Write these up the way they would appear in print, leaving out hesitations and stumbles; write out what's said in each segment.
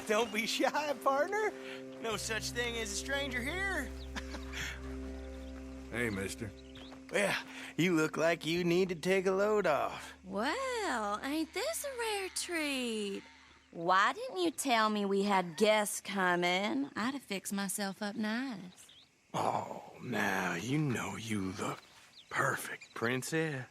Don't be shy, partner. No such thing as a stranger here. Hey, mister. Well, you look like you need to take a load off. Well, ain't this a rare treat? Why didn't you tell me we had guests coming? I'd have fixed myself up nice. Oh, now you know you look perfect, princess.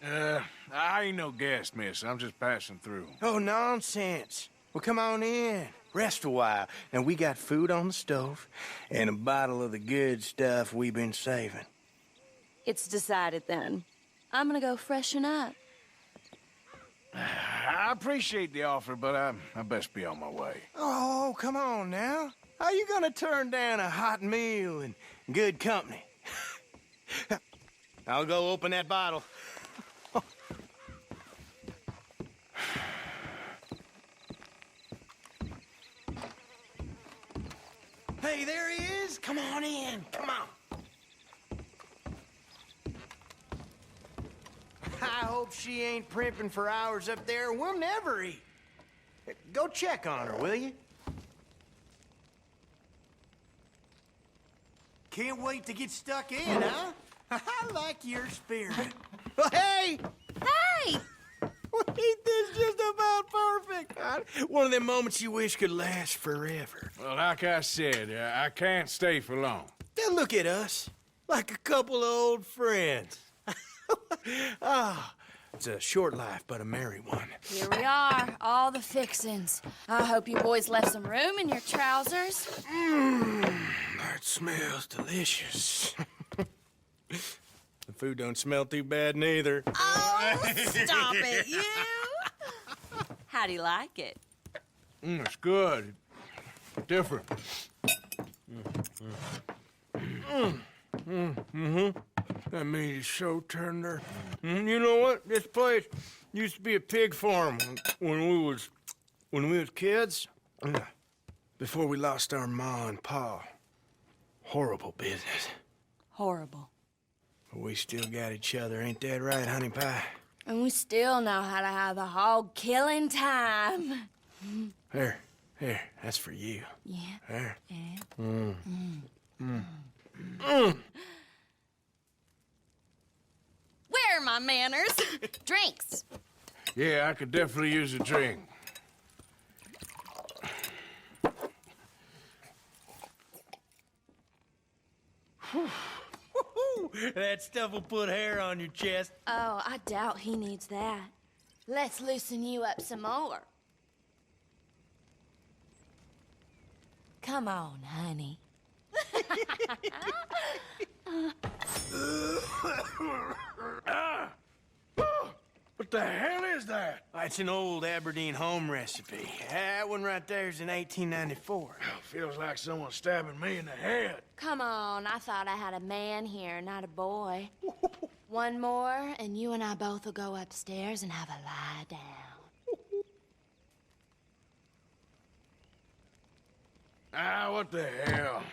I ain't no guest, miss. I'm just passing through. Oh, nonsense. Well, come on in. Rest a while. And we got food on the stove and a bottle of the good stuff we've been saving. It's decided then. I'm gonna go freshen up. I appreciate the offer, but I best be on my way. Oh, come on now. How you gonna turn down a hot meal and good company? I'll go open that bottle. Hey, there he is. Come on in. Come on. I hope she ain't primping for hours up there. We'll never eat. Go check on her, will you? Can't wait to get stuck in, huh? I like your spirit. Hey! Hey! Ain't this just about perfect? One of them moments you wish could last forever. Well, like I said, I can't stay for long. Now look at us, like a couple of old friends. Ah, it's a short life, but a merry one. Here we are, all the fixins'. I hope you boys left some room in your trousers. That smells delicious. The food don't smell too bad neither. Oh, stop it, you! How do you like it? It's good. Different. That meat is so tender. You know what? This place used to be a pig farm when we was kids. Before we lost our ma and pa. Horrible business. Horrible. But we still got each other, ain't that right, honey pie? And we still know how to have a hog-killing time. Here, that's for you. Yeah. There. Yeah. Where are my manners? Drinks. Yeah, I could definitely use a drink. That stuff will put hair on your chest. Oh, I doubt he needs that. Let's loosen you up some more. Come on, honey. What the hell is that? It's an old Aberdeen home recipe. That one right there is in 1894. Feels like someone stabbing me in the head. Come on, I thought I had a man here, not a boy. One more, and you and I both will go upstairs and have a lie down. What the hell?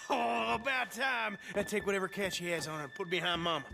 Oh, about time. Now take whatever cat she has on her and put it behind Mama.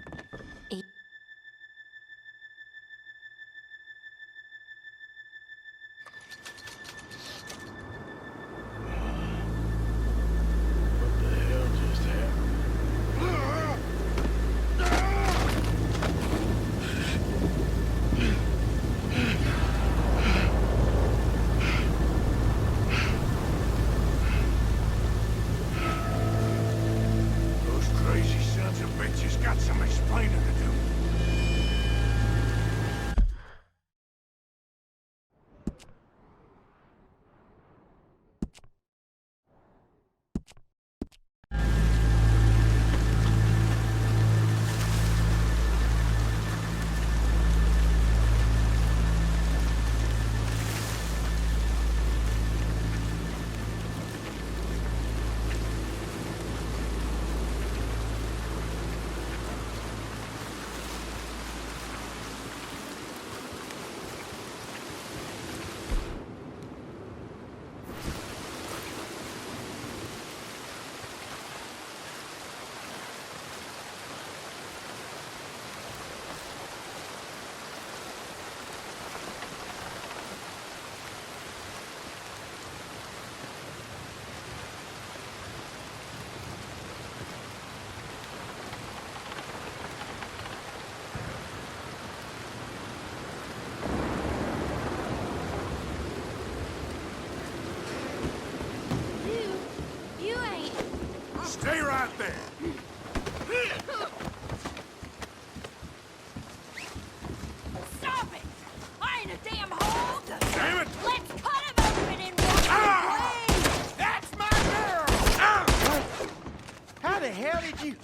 right there. Stop it! I ain't a damn hog! Damn it! Let's cut him open and wash him clean! That's my girl! How the hell did you...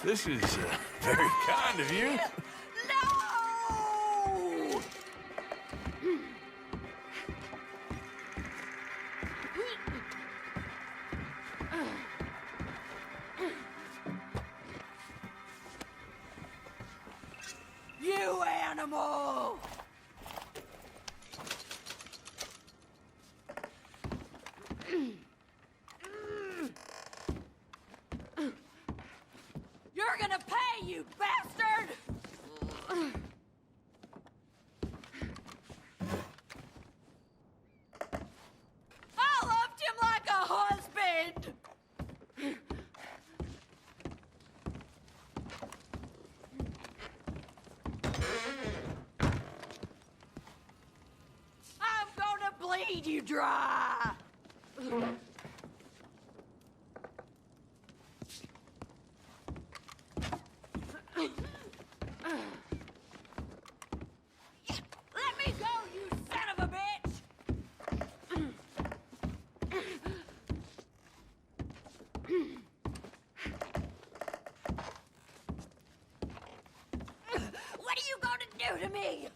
This is very kind of you. No! You animal! You're gonna pay, you bastard! I loved him like a husband! I'm gonna bleed you dry! Let me go, you son of a bitch! What are you gonna do to me?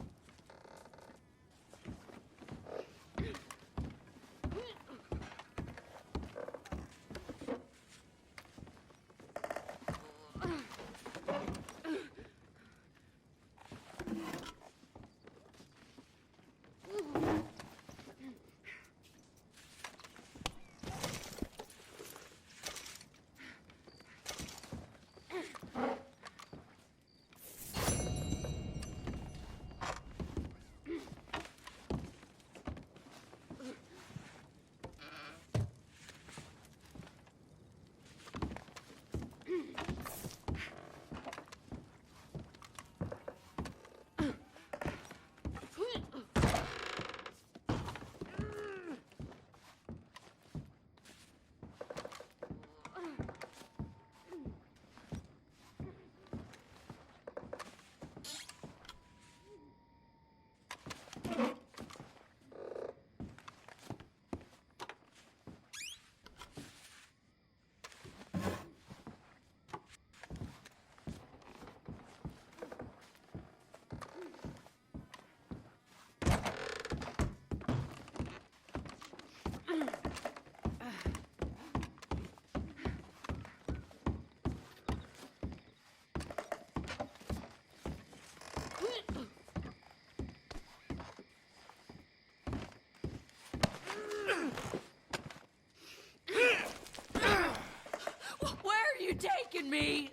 Where are you taking me?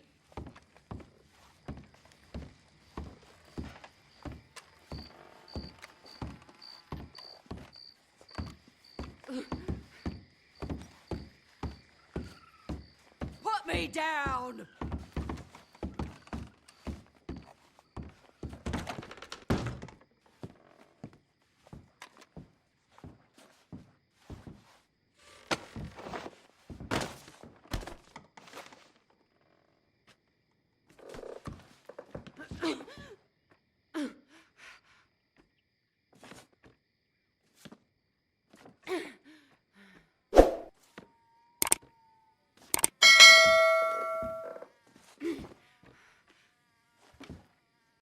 Put me down!